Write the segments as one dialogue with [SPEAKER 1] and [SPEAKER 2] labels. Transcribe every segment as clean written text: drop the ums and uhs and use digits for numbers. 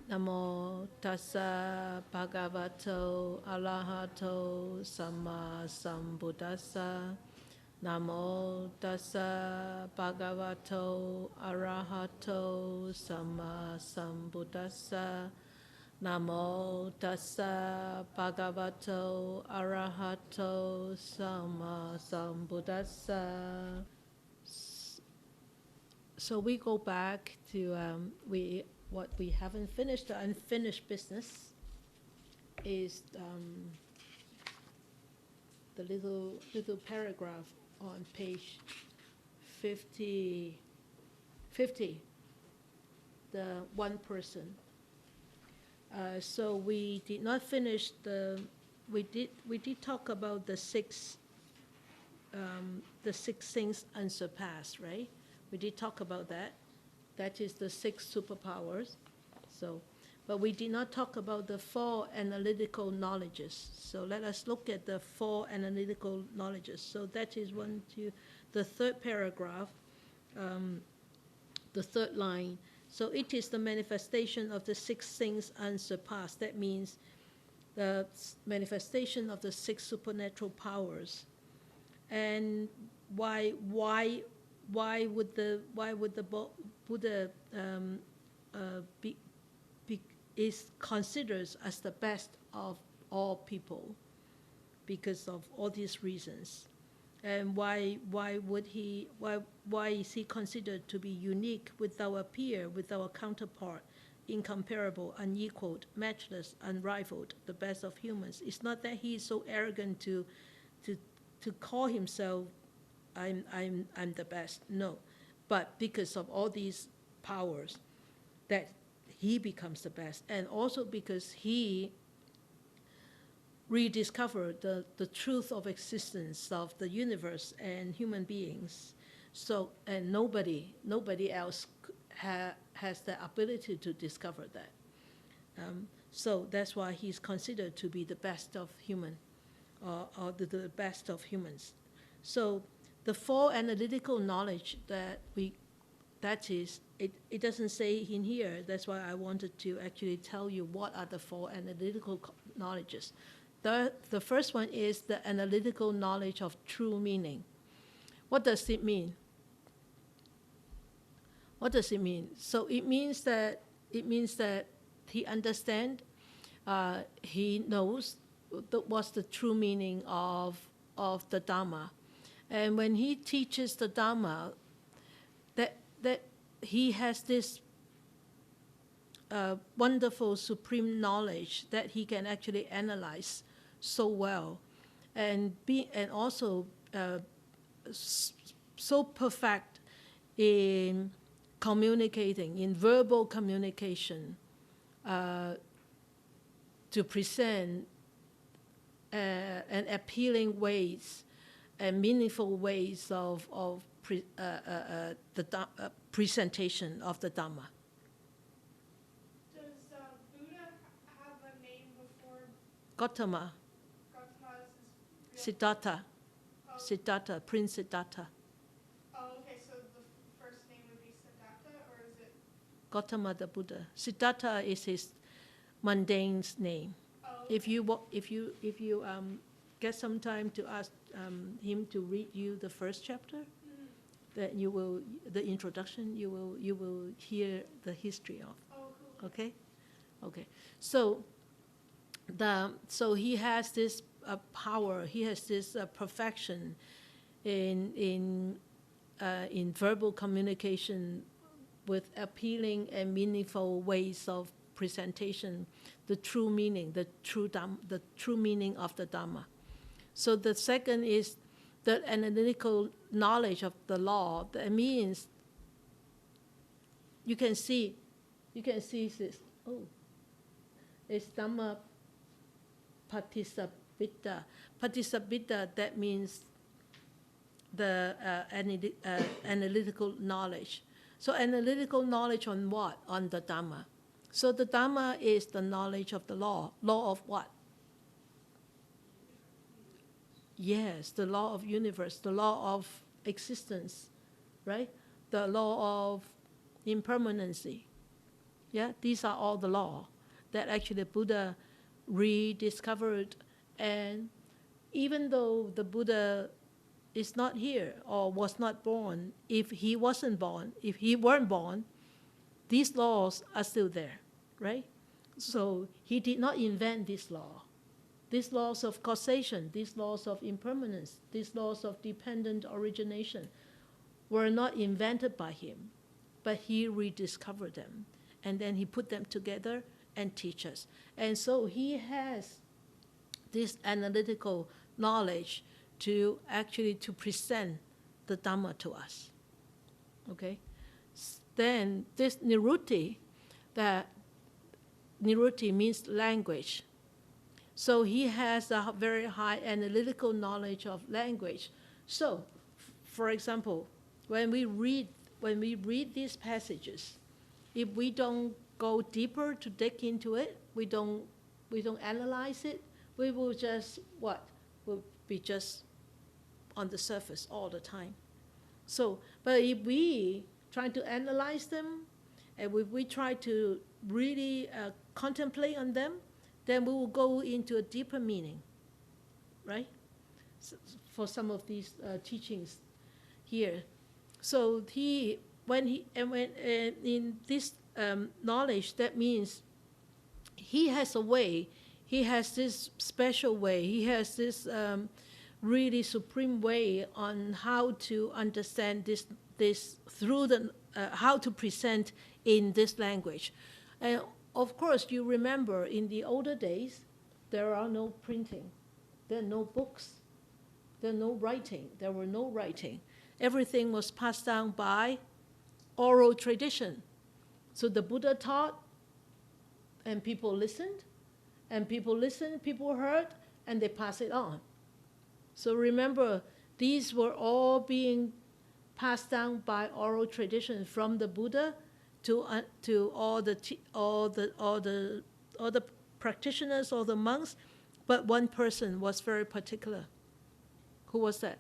[SPEAKER 1] Namo tassa bhagavato arahato samma sambuddhassa. Namo tassa bhagavato arahato samma sambuddhassa. Namo tassa bhagavato arahato samma sambuddhassa. So we go back to what we haven't finished. The unfinished business is the little paragraph on page 50, the one person. So we did not finish we did talk about the six things unsurpassed, right? We did talk about that. That is the 6 superpowers. So, but we did not talk about the 4 analytical knowledges. So let us look at the 4 analytical knowledges. So that is the third paragraph, the third line. So it is the manifestation of the 6 things unsurpassed. That means the manifestation of the 6 supernatural powers. And why would the Buddha is considered as the best of all people because of all these reasons? And why is he considered to be unique with our peer, with our counterpart, incomparable, unequaled, matchless, unrivaled, the best of humans? It's not that he is so arrogant to call himself I'm the best. No, but because of all these powers, that he becomes the best, and also because he rediscovered the truth of existence of the universe and human beings. So, and nobody else has the ability to discover that. So that's why he's considered to be the best of human, or the best of humans. So the 4 analytical knowledge it doesn't say in here. That's why I wanted to actually tell you what are the 4 analytical knowledges. The first one is the analytical knowledge of true meaning. What does it mean? What does it mean? So it means that he understands, he knows what's the true meaning of the Dharma. And when he teaches the Dharma, that he has this wonderful supreme knowledge that he can actually analyze so well, and also so perfect in communicating, in verbal communication, to present an appealing ways and meaningful ways of the presentation of the Dhamma.
[SPEAKER 2] Does Buddha have a name before?
[SPEAKER 1] Gautama.
[SPEAKER 2] Gautama is his real
[SPEAKER 1] Siddhartha.
[SPEAKER 2] Oh.
[SPEAKER 1] Siddhartha, Prince Siddhartha.
[SPEAKER 2] Oh, okay, so the first name would be Siddhartha, or is it?
[SPEAKER 1] Gautama the Buddha. Siddhartha is his mundane name.
[SPEAKER 2] Oh, okay.
[SPEAKER 1] If you get some time to ask him to read you the first chapter, that the introduction, you will hear the history of.
[SPEAKER 2] Oh, cool.
[SPEAKER 1] Okay. So he has this power. He has this perfection in verbal communication with appealing and meaningful ways of presentation, the true meaning, the true meaning of the Dhamma. So the second is the analytical knowledge of the law. That means you can see this. Oh, it's Dhamma Patisabhita. Patisabhita, that means the analytical knowledge. So analytical knowledge on what? On the Dhamma. So the Dhamma is the knowledge of the law. Law of what? Yes, the law of universe, the law of existence, right? The law of impermanency. Yeah, these are all the law that actually Buddha rediscovered. And even though the Buddha is not here or was not born, if he wasn't born, if he weren't born, these laws are still there, right? So he did not invent this law. These laws of causation, these laws of impermanence, these laws of dependent origination were not invented by him, but he rediscovered them. And then he put them together and teach us. And so he has this analytical knowledge to actually to present the Dharma to us. Okay? Then this nirutti, that nirutti means language. So he has a very high analytical knowledge of language. So, for example, when we read these passages, if we don't go deeper to dig into it, we don't analyze it, we will just what? We'll be just on the surface all the time. So, but if we try to analyze them, and if we try to really contemplate on them, then we will go into a deeper meaning, right? So for some of these teachings here. So in this knowledge, that means he has a way, he has this special way, he has this really supreme way on how to understand this through the how to present in this language. And of course, you remember in the older days, there are no printing, there are no books, there were no writing. Everything was passed down by oral tradition. So the Buddha taught, and people listened, people heard, and they passed it on. So remember, these were all being passed down by oral tradition from the Buddha to all the practitioners, all the monks, but one person was very particular. Who was that?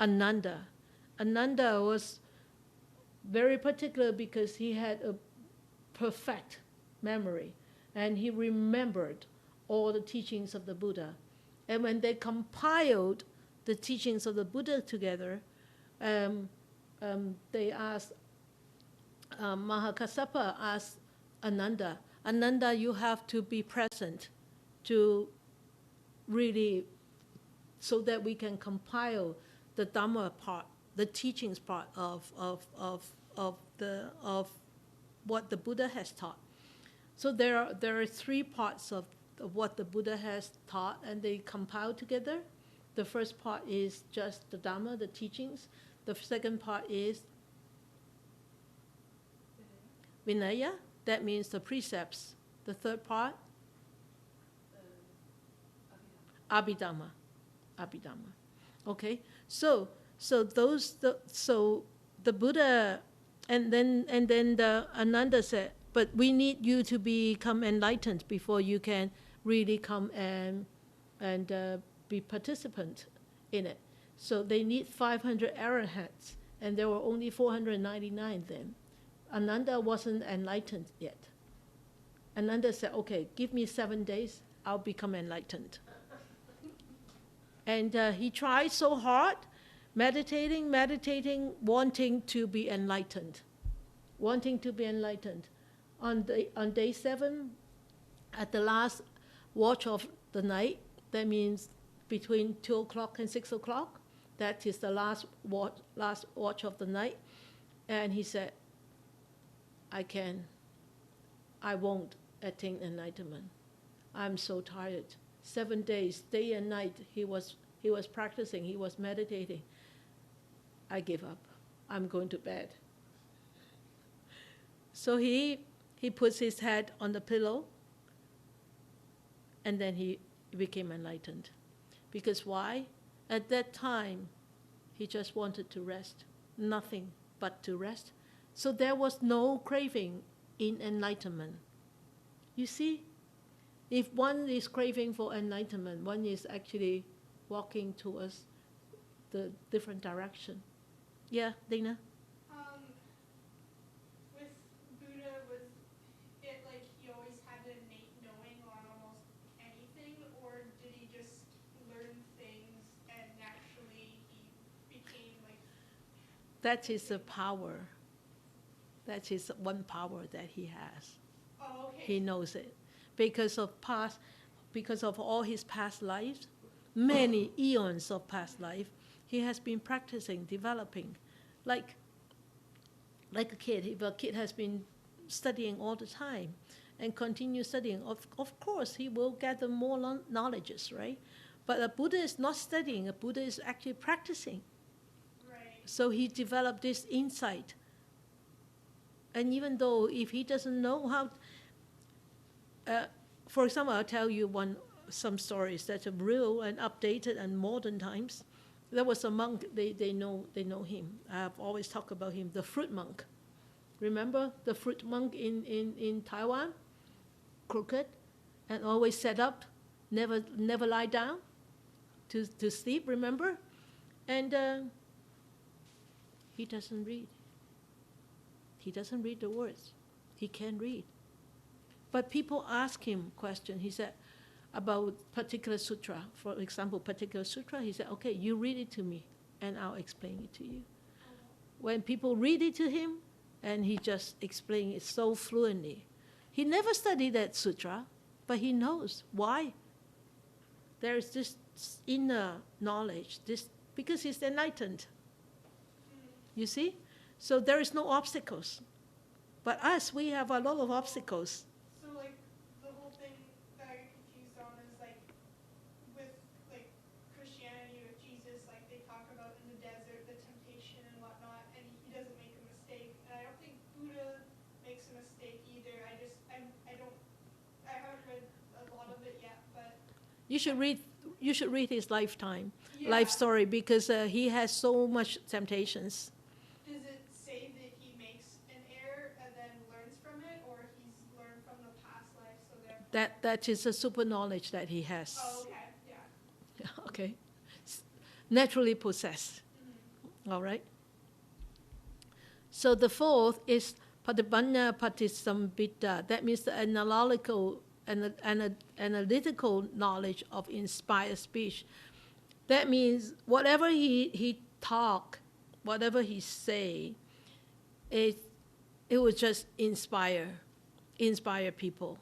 [SPEAKER 1] Ananda. Ananda was very particular because he had a perfect memory, and he remembered all the teachings of the Buddha. And when they compiled the teachings of the Buddha together, they asked, Mahakassapa asked Ananda, you have to be present to really, so that we can compile the Dharma part, the teachings part of what the Buddha has taught. So there are three parts of what the Buddha has taught, and they compile together. The first part is just the Dharma, the teachings. The second part is Vinaya, that means the precepts. The third part, Abhidhamma. Okay, so the Buddha, and then the Ananda said, but we need you to become enlightened before you can really come and be participant in it. So they need 500 arahats, and there were only 499 then. Ananda wasn't enlightened yet. Ananda said, okay, give me 7 days, I'll become enlightened. And he tried so hard, meditating, wanting to be enlightened. On day 7, at the last watch of the night, that means between 2 o'clock and 6 o'clock, that is the last watch of the night. And he said, I won't attain enlightenment. I'm so tired. 7 days, day and night, he was practicing, he was meditating. I give up. I'm going to bed. So he puts his head on the pillow, and then he became enlightened. Because why? At that time, he just wanted to rest. Nothing but to rest. So there was no craving in enlightenment. You see, if one is craving for enlightenment, one is actually walking towards the different direction. Yeah, Dana?
[SPEAKER 2] With Buddha, was
[SPEAKER 1] That is the power. That is one power that he has.
[SPEAKER 2] Oh, okay.
[SPEAKER 1] He knows it because of all his past lives, many eons of past life. He has been practicing, developing, like a kid. If a kid has been studying all the time and continue studying, of course he will gather more knowledges, right? But a Buddha is not studying. A Buddha is actually practicing.
[SPEAKER 2] Right.
[SPEAKER 1] So he developed this insight. And even though if he doesn't know how, for example, I'll tell you some stories that are real and updated and modern times. There was a monk, they know him. I've always talked about him, the fruit monk. Remember the fruit monk in Taiwan? Crooked and always sat up, never lie down to sleep, remember? And he doesn't read. He doesn't read the words. He can't read. But people ask him questions. He said, about particular sutra, for example, particular sutra, he said, okay, you read it to me, and I'll explain it to you. When people read it to him, and he just explains it so fluently. He never studied that sutra, but he knows. Why? There is this inner knowledge, because he's enlightened. You see? So there is no obstacles. But us, we have a lot of obstacles.
[SPEAKER 2] So like the whole thing that I get confused on is like with like Christianity with Jesus, like they talk about in the desert the temptation and whatnot, and he doesn't make a mistake. And I don't think Buddha makes a mistake either. I haven't read a lot of it yet, but
[SPEAKER 1] You should read his lifetime,
[SPEAKER 2] yeah.
[SPEAKER 1] life story, because he has so much temptations.
[SPEAKER 2] Does it say that he makes an error and then learns from it, or he's learned from the past life, so therefore?
[SPEAKER 1] That is a super knowledge that he has.
[SPEAKER 2] Oh, okay, yeah.
[SPEAKER 1] Okay. Naturally possessed.
[SPEAKER 2] Mm-hmm.
[SPEAKER 1] All right. So the fourth is Patibanya Patisambhita. That means the analytical knowledge of inspired speech. That means whatever he talk, whatever he say, it will just inspire people.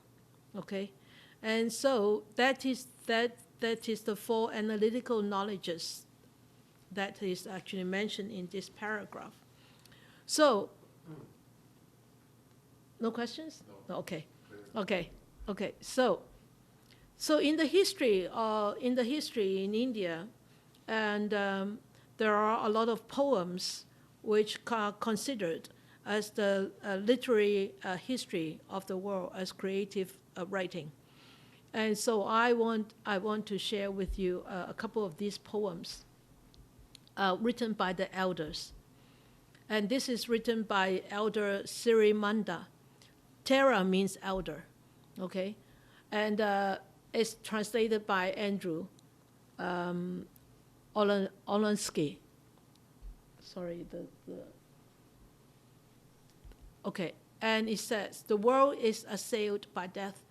[SPEAKER 1] Okay? And so that is the four analytical knowledges that is actually mentioned in this paragraph. So, no questions? No. Okay. So in the history in India, and there are a lot of poems which are considered as the literary history of the world, as creative writing. And so I want to share with you a couple of these poems written by the elders. And this is written by Elder Sirimanda. Tera means elder, okay? And it's translated by Andrew Olansky. Sorry, okay. And it says, the world is assailed by death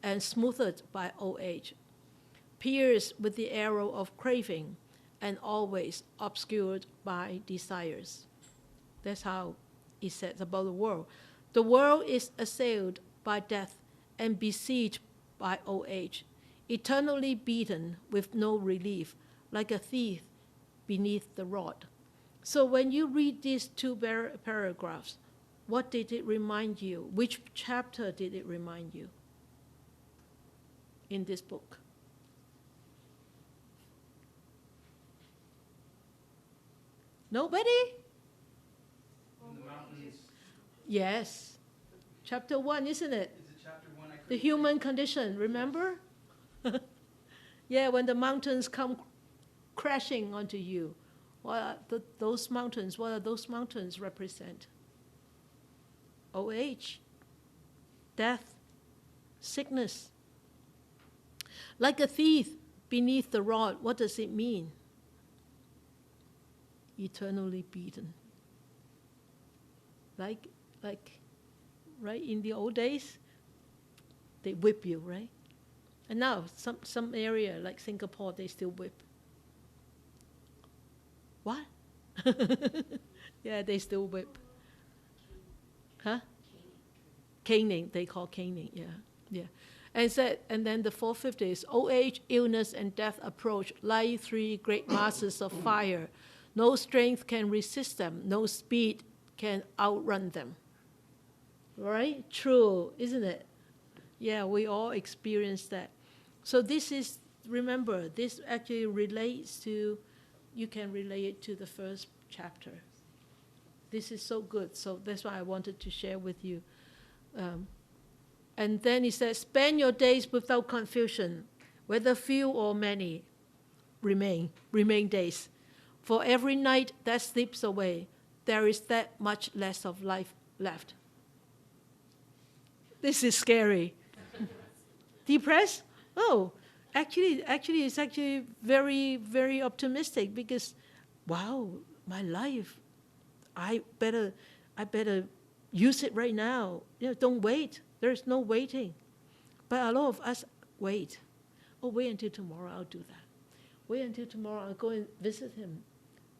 [SPEAKER 1] and smoothed by old age, pierced with the arrow of craving, and always obscured by desires. That's how it says about the world. The world is assailed by death and besieged by old age, eternally beaten with no relief, like a thief beneath the rod. So when you read these two paragraphs, what did it remind you? Which chapter did it remind you in this book? Nobody?
[SPEAKER 3] In the mountains.
[SPEAKER 1] Yes. Chapter 1, isn't it?
[SPEAKER 3] Is it chapter 1?
[SPEAKER 1] The human condition, remember? Yeah, when the mountains come crashing onto you, what are those mountains represent? Old age, death, sickness. Like a thief beneath the rod, what does it mean? Eternally beaten. Like, right, in the old days, they whip you, right? And now, some area like Singapore, they still whip. What? Yeah, they still whip. Huh? Caning, they call caning, yeah. Yeah. And then the 450 is old age, illness, and death approach like three great masters of fire. No strength can resist them, no speed can outrun them. Right? True, isn't it? Yeah, we all experience that. So this is, remember, this actually relates to, you can relate it to the first chapter. This is so good, so that's why I wanted to share with you. And then he says, spend your days without confusion, whether few or many, remain days. For every night that slips away, there is that much less of life left. This is scary. Depressed? Oh, actually, it's actually very, very optimistic because, wow, my life, I better use it right now. Don't wait. There's no waiting. But a lot of us wait. Oh, wait until tomorrow, I'll do that. Wait until tomorrow, I'll go and visit him.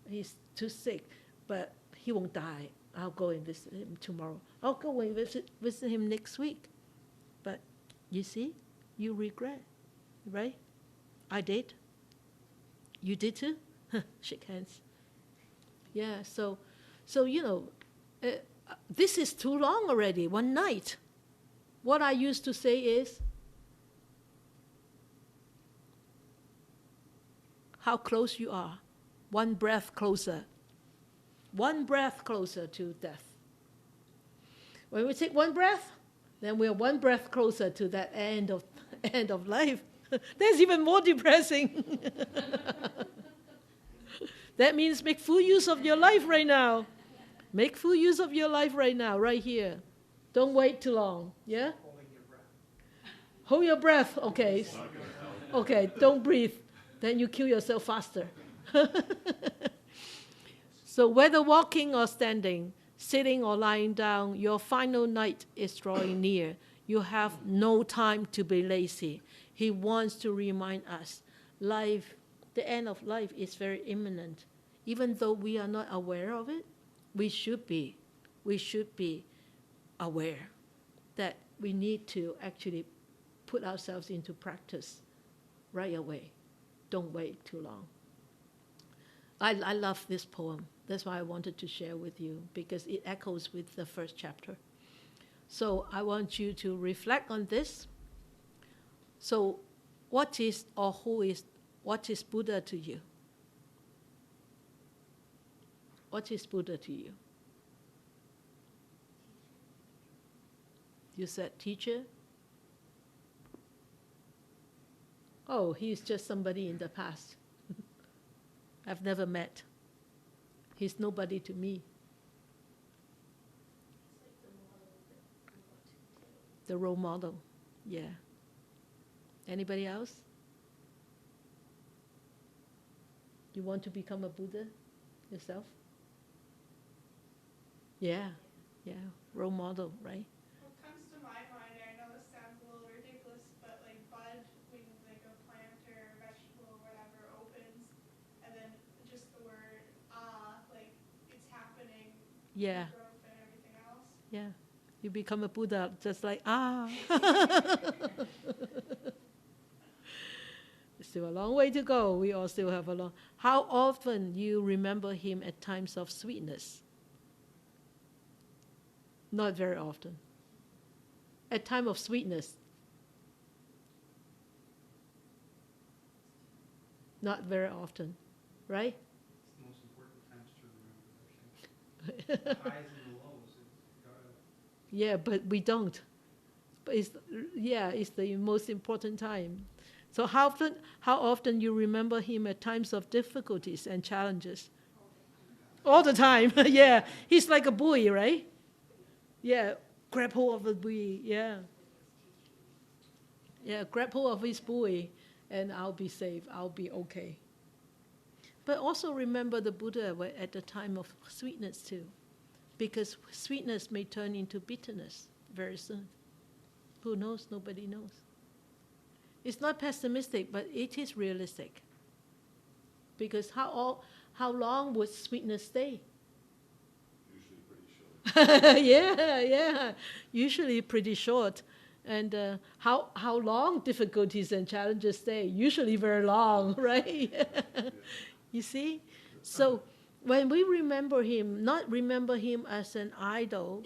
[SPEAKER 1] He's too sick, but he won't die. I'll go and visit him tomorrow. I'll go and visit him next week. But you see, you regret, right? I did. You did too? Shake hands. Yeah, so this is too long already, one night. What I used to say is, how close you are. One breath closer. One breath closer to death. When we take one breath, then we are one breath closer to that end of life. That's even more depressing. That means make full use of your life right now. Make full use of your life right now, right here. Don't wait too long, yeah? Hold your breath, okay. Okay, don't breathe. Then you kill yourself faster. So whether walking or standing, sitting or lying down, your final night is drawing near. You have no time to be lazy. He wants to remind us, life, the end of life is very imminent. Even though we are not aware of it, we should be aware that we need to actually put ourselves into practice right away. Don't wait too long. I love this poem. That's why I wanted to share with you, because it echoes with the first chapter. So I want you to reflect on this. So what is Buddha to you? What is Buddha to you? You said teacher? Oh, he's just somebody in the past. I've never met. He's nobody to me. The role model, yeah. Anybody else? You want to become a Buddha yourself? Yeah, role model, right?
[SPEAKER 2] What comes to my mind, I know this sounds a little ridiculous, but like bud, when like a plant or a vegetable or whatever opens, and then just the word like it's happening,
[SPEAKER 1] Yeah.
[SPEAKER 2] growth and everything else.
[SPEAKER 1] Yeah, you become a Buddha just like, Still a long way to go. We all still have a long. How often you remember him at times of sweetness? Not very often. At time of sweetness. Not very often, right?
[SPEAKER 3] It's the most important times to remember, I think. The highs and the lows.
[SPEAKER 1] Yeah, but we don't. But it's the most important time. So how often you remember him at times of difficulties and challenges? All the time. Yeah, he's like a buoy, right? Yeah, grab hold of the buoy. Yeah, grab hold of his buoy, and I'll be safe. I'll be okay. But also remember the Buddha at the time of sweetness too, because sweetness may turn into bitterness very soon. Who knows? Nobody knows. It's not pessimistic, but it is realistic. Because how long would sweetness stay? Yeah. Usually pretty short. And how long difficulties and challenges stay? Usually very long, right? You see? So when we remember him, not remember him as an idol,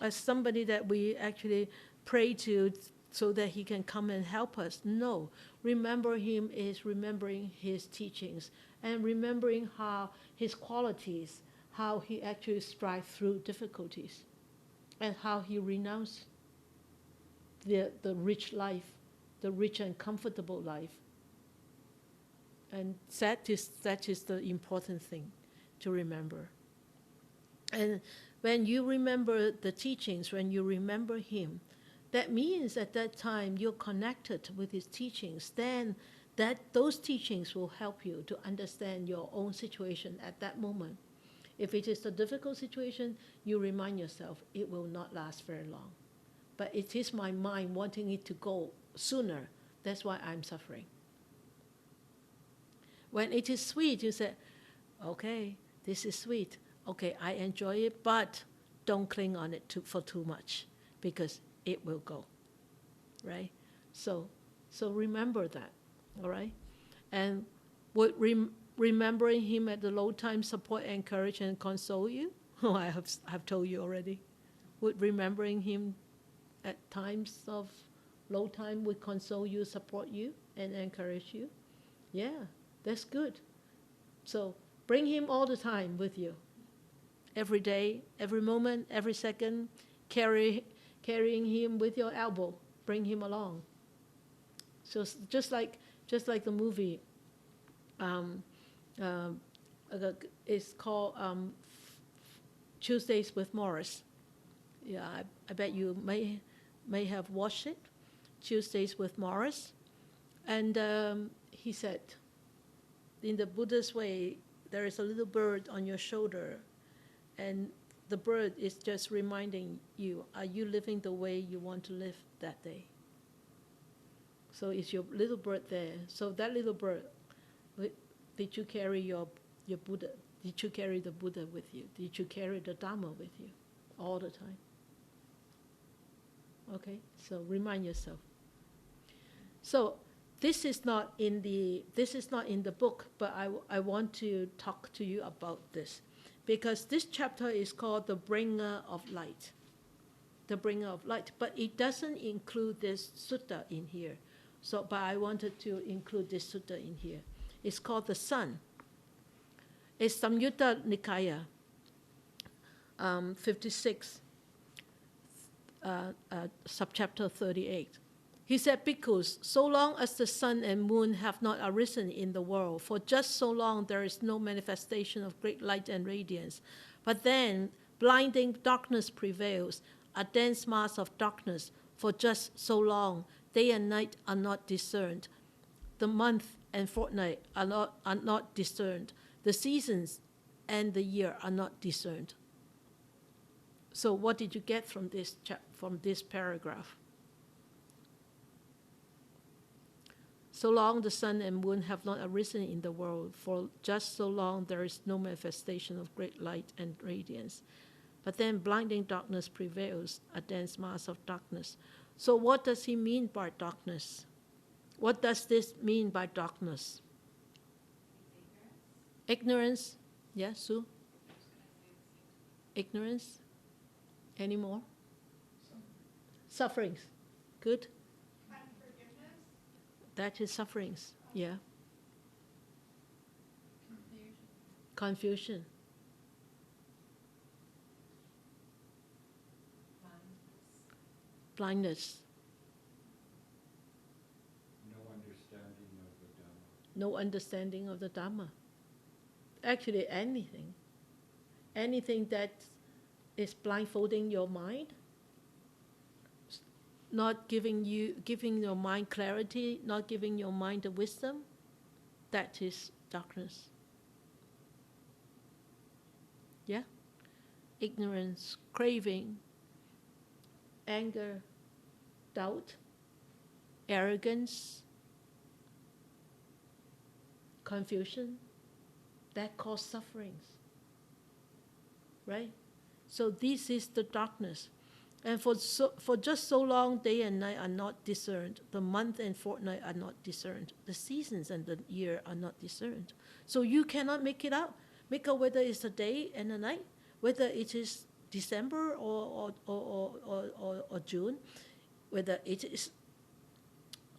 [SPEAKER 1] as somebody that we actually pray to so that he can come and help us. No. Remember him is remembering his teachings and remembering how his qualities, how he actually strived through difficulties, and how he renounced the rich life, the rich and comfortable life. And that is the important thing to remember. And when you remember the teachings, when you remember him, that means at that time you're connected with his teachings. Then those teachings will help you to understand your own situation at that moment. If it is a difficult situation, you remind yourself it will not last very long. But it is my mind wanting it to go sooner. That's why I'm suffering. When it is sweet, you say, okay, this is sweet. Okay, I enjoy it, but don't cling on it for too much, because it will go, right? So remember that, all right? And would remembering him at the low time support, encourage, and console you? Oh, I have told you already. Would remembering him at times of low time would console you, support you, and encourage you? Yeah, that's good. So bring him all the time with you. Every day, every moment, every second, carrying him with your elbow. Bring him along. So just like the movie, it's called Tuesdays with Morris. Yeah, I bet you may have watched it, Tuesdays with Morris. And he said, in the Buddhist way, there is a little bird on your shoulder, and the bird is just reminding you, are you living the way you want to live that day? So it's your little bird there. So that little bird, did you carry your Buddha? Did you carry the Buddha with you? Did you carry the Dharma with you all the time? Okay, so remind yourself. So this is not in the book, but I want to talk to you about this, because this chapter is called the Bringer of Light. The Bringer of Light, but it doesn't include this sutta in here. So, but I wanted to include this sutta in here. It's called the Sun. It's Samyutta Nikaya, 56, subchapter 38. He said, Bhikkhus, so long as the sun and moon have not arisen in the world, for just so long there is no manifestation of great light and radiance. But then blinding darkness prevails, a dense mass of darkness, for just so long day and night are not discerned. The month and fortnight are not discerned. The seasons and the year are not discerned. So what did you get from this paragraph? So long the sun and moon have not arisen in the world, for just so long there is no manifestation of great light and radiance. But then blinding darkness prevails, a dense mass of darkness. So what does he mean by darkness? What does this mean by darkness? Ignorance. Yeah, Sue? Ignorance. Any more? Sufferings. Good. That is sufferings, yeah. Confusion. Blindness. No understanding of the Dharma. Actually, anything. Anything that is blindfolding your mind, not giving your mind clarity, not giving your mind the wisdom, that is darkness. Yeah? Ignorance, craving, anger, doubt, arrogance, confusion, that cause sufferings. Right? So this is the darkness. And for just so long, day and night are not discerned. The month and fortnight are not discerned. The seasons and the year are not discerned. So you cannot make it out. Make out whether it's a day and a night, whether it is December or June, whether it is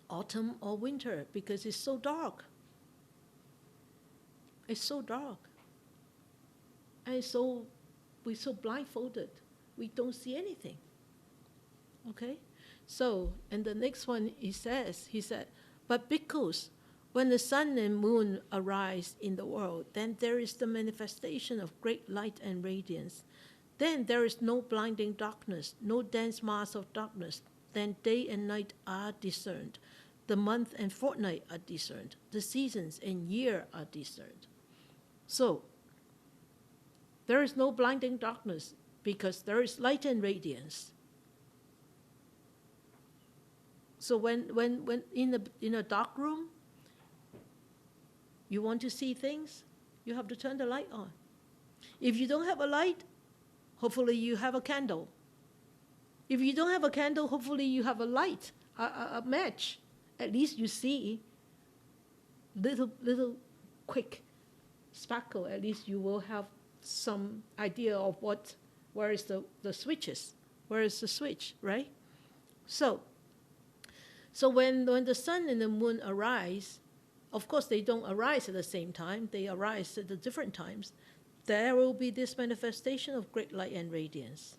[SPEAKER 1] autumn or winter, because it's so dark. It's so dark. And we're so blindfolded. We don't see anything. Okay? So, and the next one he said, but bhikkhus, when the sun and moon arise in the world, then there is the manifestation of great light and radiance. Then there is no blinding darkness, no dense mass of darkness. Then day and night are discerned. The month and fortnight are discerned. The seasons and year are discerned. So, there is no blinding darkness because there is light and radiance. So when in a dark room, you want to see things, you have to turn the light on. If you don't have a light, hopefully you have a candle. If you don't have a candle, hopefully you have a light, a match. At least you see little quick sparkle. At least you will have some idea of where is the switches, where is the switch, right? So when the sun and the moon arise, of course they don't arise at the same time, they arise at the different times, there will be this manifestation of great light and radiance.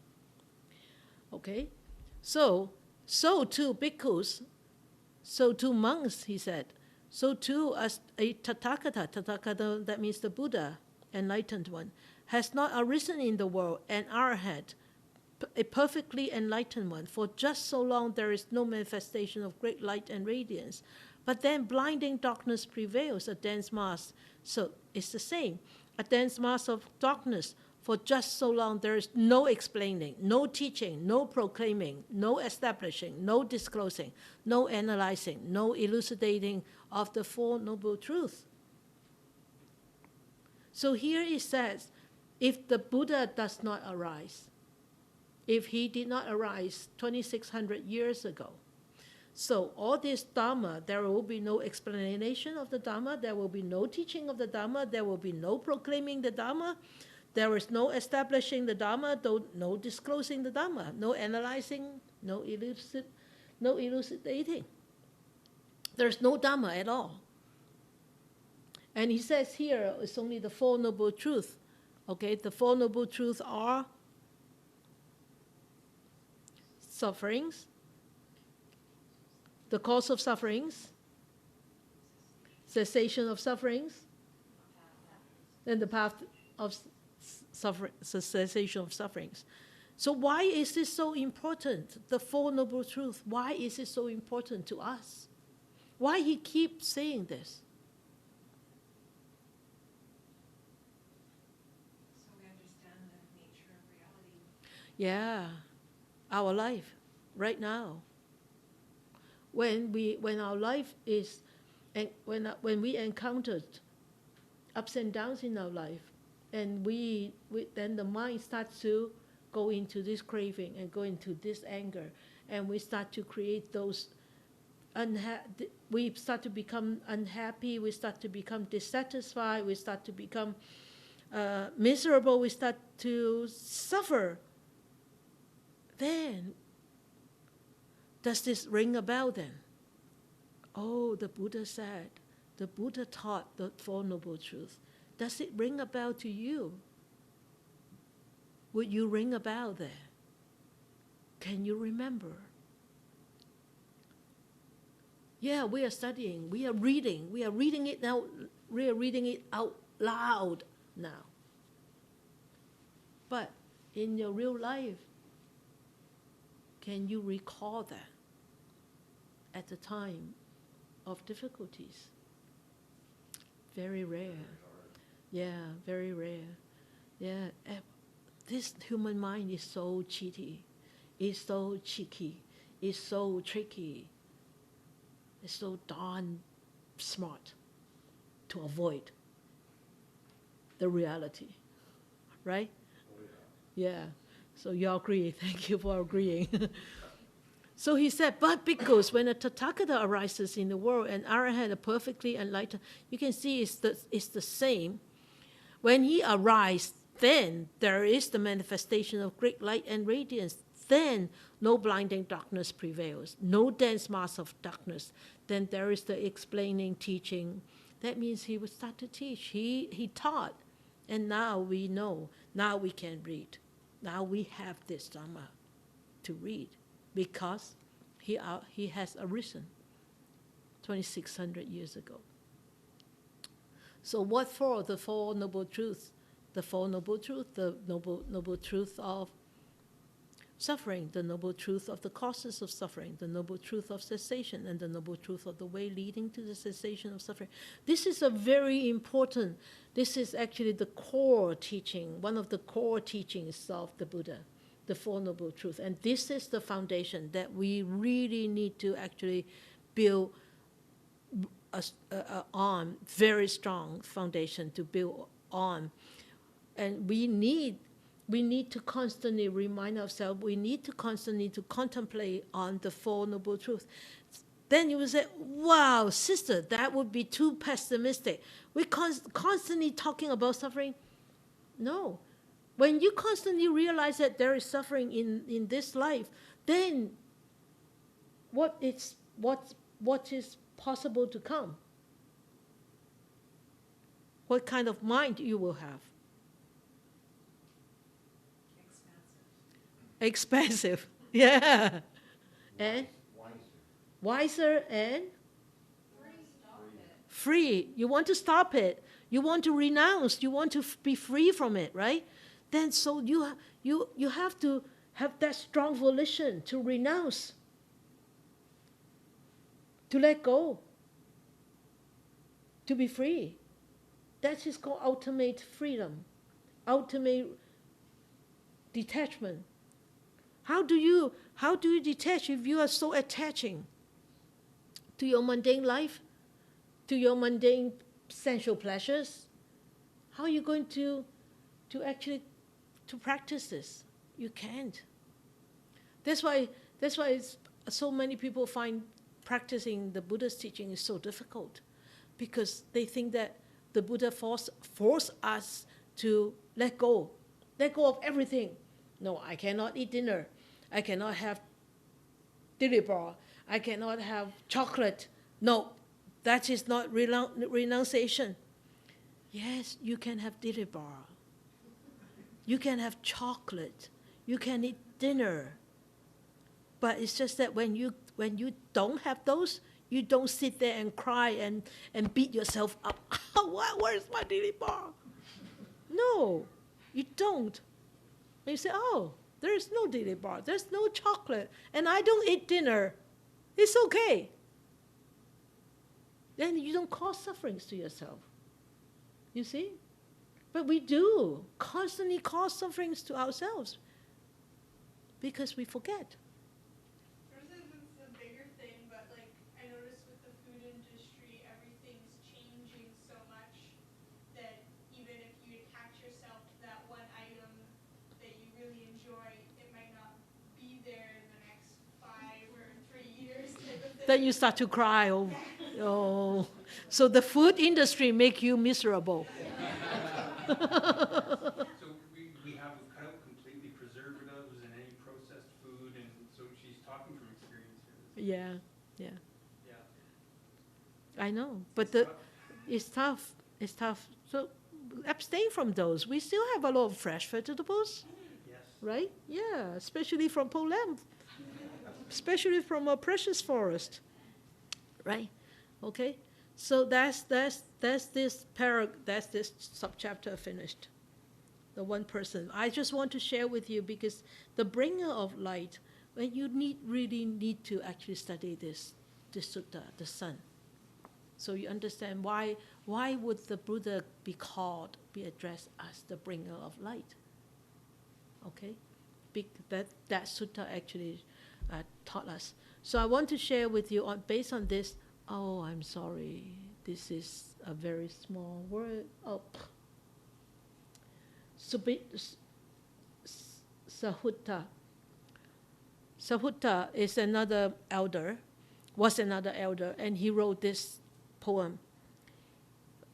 [SPEAKER 1] Okay? So too bhikkhus, so too monks, he said, so too as a Tathagata, that means the Buddha, enlightened one, has not arisen in the world, an arhat, a perfectly enlightened one. For just so long there is no manifestation of great light and radiance. But then blinding darkness prevails, a dense mass. So it's the same. A dense mass of darkness. For just so long there is no explaining, no teaching, no proclaiming, no establishing, no disclosing, no analyzing, no elucidating of the Four Noble Truths. So here it says, if the Buddha does not arise, if he did not arise 2,600 years ago, so all this Dharma, there will be no explanation of the Dharma, there will be no teaching of the Dharma, there will be no proclaiming the Dharma, there is no establishing the Dharma, no disclosing the Dharma, no analyzing, no elucidating. There's no Dharma at all. And he says here, it's only the Four Noble Truths. Okay, the Four Noble Truths are sufferings, the cause of sufferings, cessation of sufferings, and the path of cessation of sufferings. So why is this so important, the Four Noble Truths? Why is it so important to us? Why he keeps saying this?
[SPEAKER 4] So we understand the nature of reality.
[SPEAKER 1] Yeah, our life, right now. When our life is, and when we encountered ups and downs in our life, and then the mind starts to go into this craving and go into this anger, and we start to create those we start to become unhappy, we start to become dissatisfied, we start to become miserable, we start to suffer. Then, does this ring a bell then? Oh, the Buddha said, the Buddha taught the Four Noble Truths. Does it ring a bell to you? Would you ring a bell there? Can you remember? Yeah, we are studying, we are reading it now, we are reading it out loud now. But in your real life, can you recall that at the time of difficulties? Very rare. Yeah, very rare. Yeah, this human mind is so cheaty, is so cheeky, is so tricky, is so darn smart to avoid the reality, right? Yeah. So you agree. Thank you for agreeing. So he said, but bhikkhus, when a Tathagata arises in the world and Arahant are perfectly enlightened, you can see it's the same. When he arises, then there is the manifestation of great light and radiance. Then no blinding darkness prevails, no dense mass of darkness. Then there is the explaining, teaching. That means he would start to teach. He taught, and now we know. Now we can read. Now we have this Dharma to read because he has arisen 2,600 years ago. So what for? The Four Noble Truths. The Four Noble Truths, the noble truth of suffering, the noble truth of the causes of suffering, the noble truth of cessation, and the noble truth of the way leading to the cessation of suffering. This is a very important, this is actually the core teaching, one of the core teachings of the Buddha, the Four Noble Truths. And this is the foundation that we really need to actually build on, very strong foundation to build on. And we need to constantly remind ourselves, we need to constantly to contemplate on the Four Noble Truths. Then you will say, wow, sister, that would be too pessimistic. We're constantly talking about suffering. No. When you constantly realize that there is suffering in this life, then what is possible to come? What kind of mind you will have? Expansive. Yeah. And wiser and free. You want to stop it. You want to renounce. You want to be free from it, right? Then so you have to have that strong volition to renounce, to let go, to be free. That is called ultimate freedom, ultimate detachment. How do you detach if you are so attaching to your mundane life, to your mundane sensual pleasures? How are you going to actually to practice this? You can't. That's why so many people find practicing the Buddha's teaching is so difficult, because they think that the Buddha force us to let go of everything. No, I cannot eat dinner. I cannot have dilly bar. I cannot have chocolate. No, that is not renunciation. Yes, you can have dilly bar. You can have chocolate. You can eat dinner. But it's just that when you don't have those, you don't sit there and cry and beat yourself up. Where's my dilly bar? No, you don't. And you say, oh, there's no dilly bar, there's no chocolate, and I don't eat dinner. It's okay. Then you don't cause sufferings to yourself. You see? But we do constantly cause sufferings to ourselves because we forget.
[SPEAKER 2] This is a bigger thing, but like I noticed with the food industry, everything's changing so much that even if you attach yourself to that one item that you really enjoy, it might not be there in the next 5 or 3 years type of thing.
[SPEAKER 1] Then you start to cry. Oh. So the food industry make you miserable.
[SPEAKER 3] So we have cut out completely preservatives and any processed food, and so she's talking from experience here.
[SPEAKER 1] Yeah.
[SPEAKER 3] Yeah.
[SPEAKER 1] I know, but
[SPEAKER 3] It's tough.
[SPEAKER 1] it's tough. So abstain from those. We still have a lot of fresh vegetables,
[SPEAKER 3] Yes.
[SPEAKER 1] right? Yeah, especially from Po Lam, especially from our precious forest, right? Okay, so that's this subchapter finished. The one person. I just want to share with you because the bringer of light, when you really need to actually study this sutta, the sun. So you understand why would the Buddha be addressed as the bringer of light? Okay, that sutta actually taught us. So I want to share with you based on this. Oh, I'm sorry. This is a very small word. Oh, Sahutta. Sahutta is another elder, was another elder, and he wrote this poem.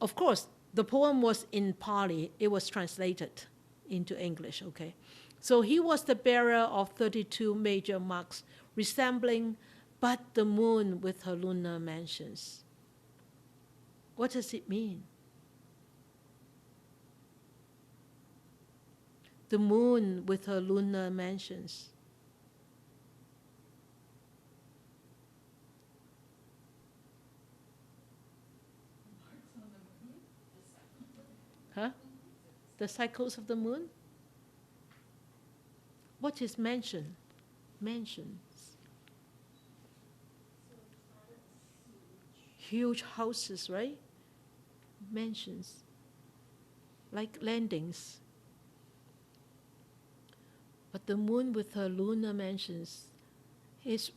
[SPEAKER 1] Of course, the poem was in Pali. It was translated into English, okay? So he was the bearer of 32 major marks, resembling but the moon with her lunar mansions. What does it mean? The moon with her lunar mansions. Huh? The cycles of the moon? What is mansion? Mansions. Huge houses, right? Mansions. Like landings. But the moon with her lunar mansions is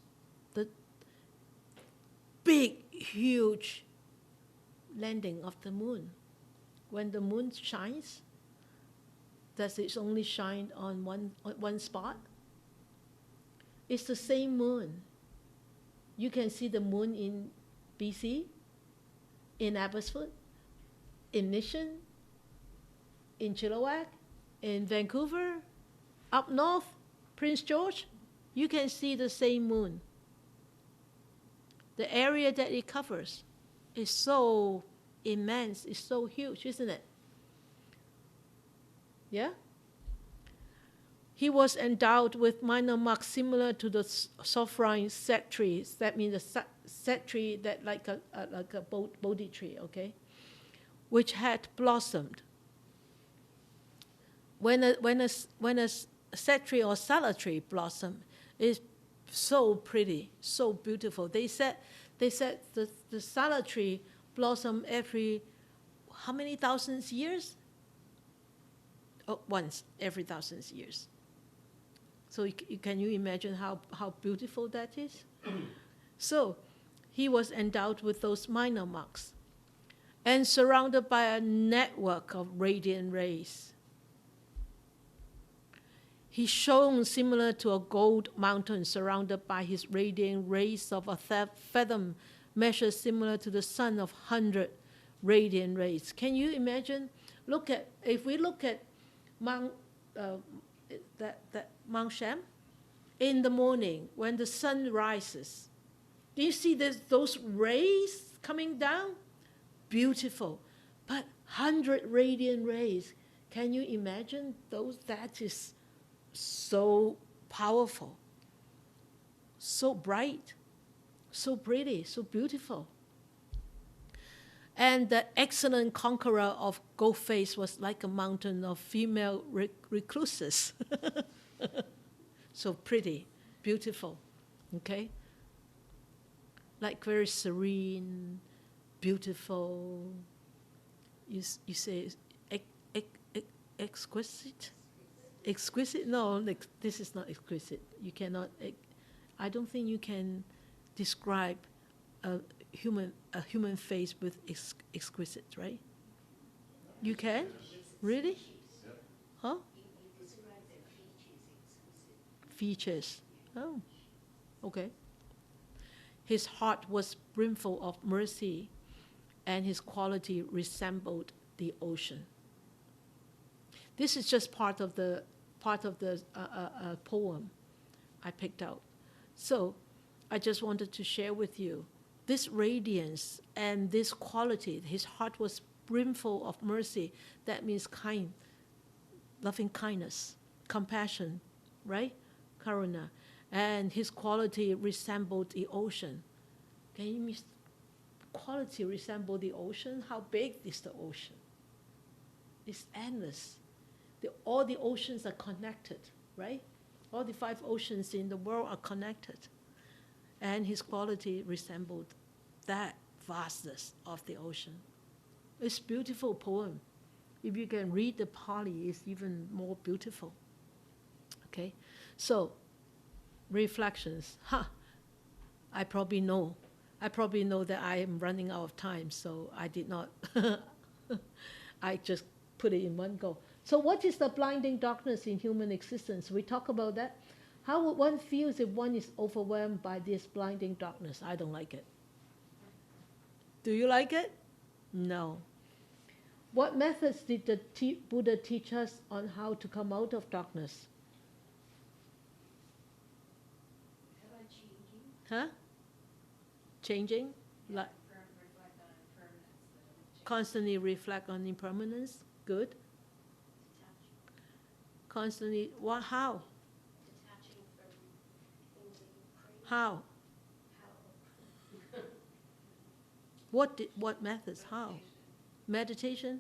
[SPEAKER 1] the big, huge landing of the moon. When the moon shines, does it only shine on one spot? It's the same moon. You can see the moon in BC, in Abbotsford, in Mission, in Chilliwack, in Vancouver, up north, Prince George. You can see the same moon. The area that it covers is so immense, it's so huge, isn't it? Yeah? He was endowed with minor marks similar to the sovereign set trees. That means the set tree that like a Bodhi tree, okay? Which had blossomed. When a set tree or salad tree blossom, it's so pretty, so beautiful. They said the salad tree blossom every how many thousands years? Oh, once every thousands years. So can you imagine how beautiful that is? So he was endowed with those minor marks and surrounded by a network of radiant rays. He shone similar to a gold mountain surrounded by his radiant rays of a fathom, measured similar to the sun of 100 radiant rays. Can you imagine? If we look at Mount Mount Shem in the morning when the sun rises, do you see those rays coming down? Beautiful, but 100 radiant rays. Can you imagine those? That is so powerful, so bright, so pretty, so beautiful. And the excellent conqueror of Goat Face was like a mountain of female recluses. So pretty, beautiful, okay? Like very serene, beautiful. You say exquisite? Exquisite? No, this is not exquisite. You cannot. I don't think you can describe a human face with exquisite, right? You can? Really? Huh? Features. Oh, okay. His heart was brimful of mercy, and his quality resembled the ocean. This is just part of the poem I picked out. So I just wanted to share with you this radiance and this quality. His heart was brimful of mercy. That means kind, loving kindness, compassion, right? Karuna. And his quality resembled the ocean. Can you quality resemble the ocean? How big is the ocean? It's endless. All the oceans are connected, right? All the 5 oceans in the world are connected. And his quality resembled that vastness of the ocean. It's a beautiful poem. If you can read the Pali, it's even more beautiful. Okay? So, reflections. I probably know that I am running out of time, so I did not. I just put it in one go. So what is the blinding darkness in human existence? We talk about that. How would one feel if one is overwhelmed by this blinding darkness? I don't like it. Do you like it? No. What methods did the Buddha teach us on how to come out of darkness? Huh? Changing? Like
[SPEAKER 4] Reflect on impermanence.
[SPEAKER 1] constantly reflect on impermanence? Good. Constantly, what? How?
[SPEAKER 5] Detaching from things that you crave.
[SPEAKER 1] How? What methods? How? Meditation?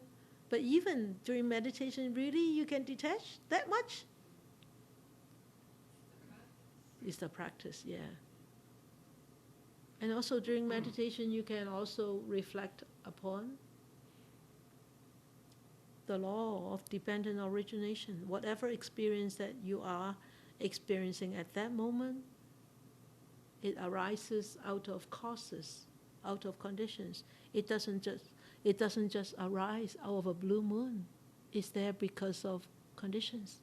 [SPEAKER 1] But even during meditation, really, you can detach that much? It's the practice, yeah. And also during meditation, you can also reflect upon the law of dependent origination. Whatever experience that you are experiencing at that moment, it arises out of causes, out of conditions. It doesn't just arise out of a blue moon. It's there because of conditions.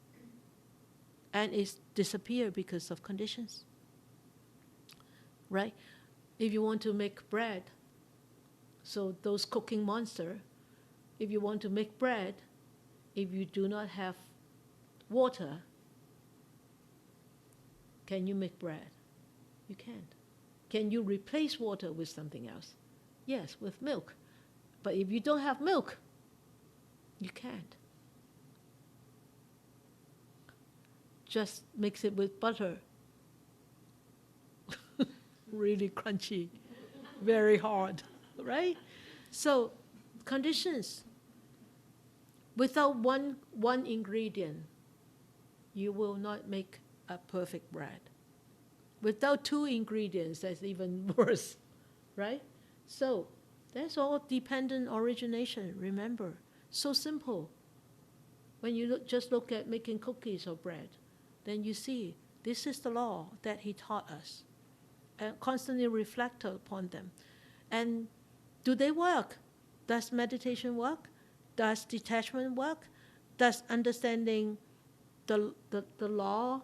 [SPEAKER 1] And it's disappear because of conditions. Right? If you want to make bread, so those cooking monster, if you want to make bread, if you do not have water, can you make bread? You can't. Can you replace water with something else? Yes, with milk. But if you don't have milk, you can't. Just mix it with butter. Really crunchy, very hard, right? So, conditions. Without one ingredient, you will not make a perfect bread. Without two ingredients, that's even worse, right? So, that's all dependent origination, remember. So simple. When you just look at making cookies or bread, then you see this is the law that he taught us. And constantly reflect upon them. And do they work? Does meditation work? Does detachment work? Does understanding the law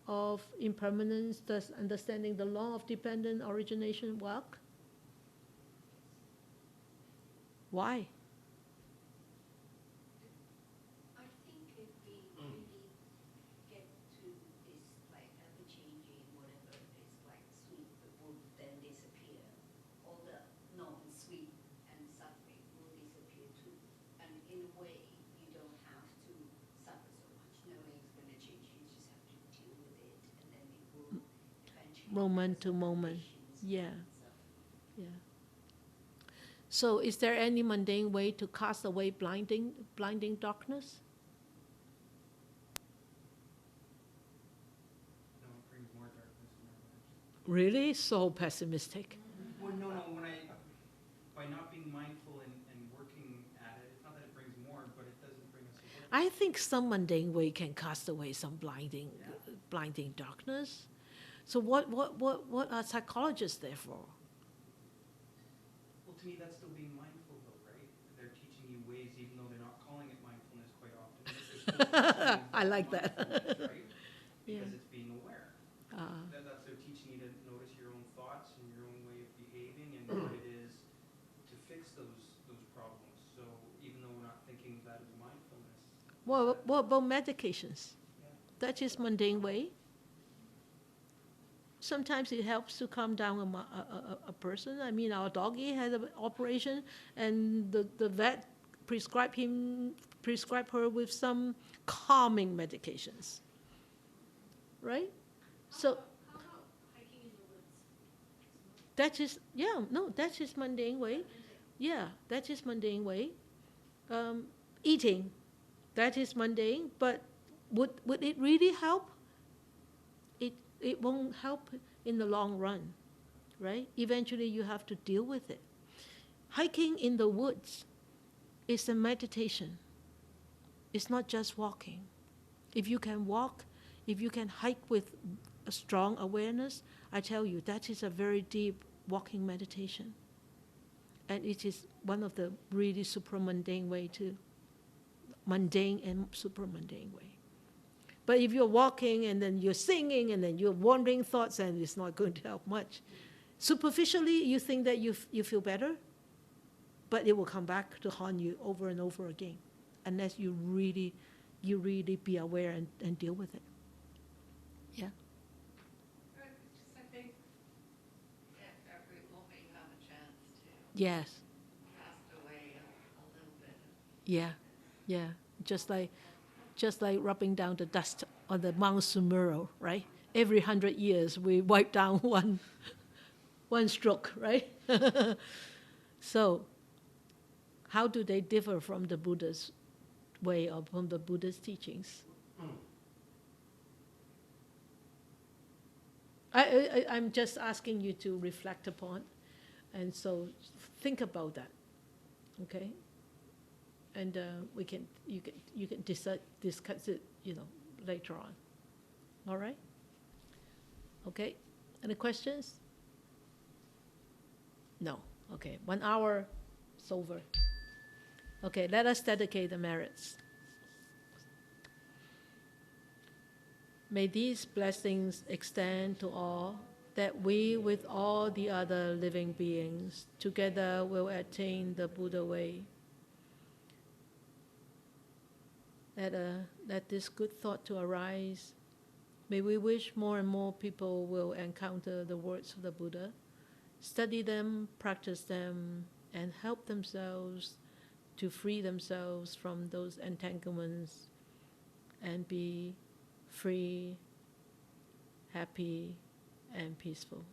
[SPEAKER 1] of impermanence, does understanding the law of dependent origination work? Why?
[SPEAKER 5] I think if we really get to this like ever-changing whatever it is, like sweet would then disappear, all the non-sweet and suffering will disappear too. And in a way, you don't have to suffer so much knowing it's going to change. You just have to deal with it, and then it will eventually.
[SPEAKER 1] Moment to moment.
[SPEAKER 5] conditions
[SPEAKER 1] Yeah.
[SPEAKER 5] and stuff.
[SPEAKER 1] Yeah. So is there any mundane way to cast away blinding darkness?
[SPEAKER 3] No, it brings more darkness in our lives.
[SPEAKER 1] Really? So pessimistic.
[SPEAKER 3] Well, no, by not being mindful and working at it, it's not that it brings more, but it doesn't bring us away.
[SPEAKER 1] I think some mundane way can cast away some blinding darkness. So what are psychologists there for?
[SPEAKER 3] Well, to me, that's still being mindful, though, right? They're teaching you ways, even though they're not calling it mindfulness quite often. But they're still teaching you
[SPEAKER 1] I like that.
[SPEAKER 3] mindfulness, right?
[SPEAKER 1] Yeah.
[SPEAKER 3] Because it's being aware. That's they're teaching you to notice your own thoughts and your own way of behaving and what it is to fix those problems. So even though we're not thinking of that as mindfulness.
[SPEAKER 1] What about medications?
[SPEAKER 3] Yeah.
[SPEAKER 1] That is mundane way. Sometimes it helps to calm down a person. I mean, our doggy had an operation, and the vet prescribed her with some calming medications. Right? So
[SPEAKER 4] How about hiking in the woods?
[SPEAKER 1] that is mundane way. Yeah, that is mundane way. Eating, that is mundane, but would it really help? It won't help in the long run, right? Eventually you have to deal with it. Hiking in the woods is a meditation. It's not just walking. If you can walk, if you can hike with a strong awareness, I tell you, that is a very deep walking meditation. And it is one of the really supramundane way to mundane and super mundane way. But if you're walking and then you're singing and then you're wandering thoughts, and it's not going to help much. Superficially, you think that you feel better, but it will come back to haunt you over and over again, unless you really be aware and deal with it. Yeah.
[SPEAKER 4] I think every moment you have a chance to
[SPEAKER 1] Yes.
[SPEAKER 4] cast away a little bit.
[SPEAKER 1] Yeah. Yeah. Just like rubbing down the dust on the Mount Sumeru, right? Every 100 years we wipe down one stroke, right? So, how do they differ from the Buddha's way or from the Buddha's teachings? I'm just asking you to reflect upon, and so think about that, okay? And you can discuss it, later on. All right? Okay. Any questions? No. Okay. 1 hour is over. Okay. Let us dedicate the merits. May these blessings extend to all, that we, with all the other living beings, together will attain the Buddha way. Let this good thought to arise. May we wish more and more people will encounter the words of the Buddha, study them, practice them, and help themselves to free themselves from those entanglements and be free, happy, and peaceful.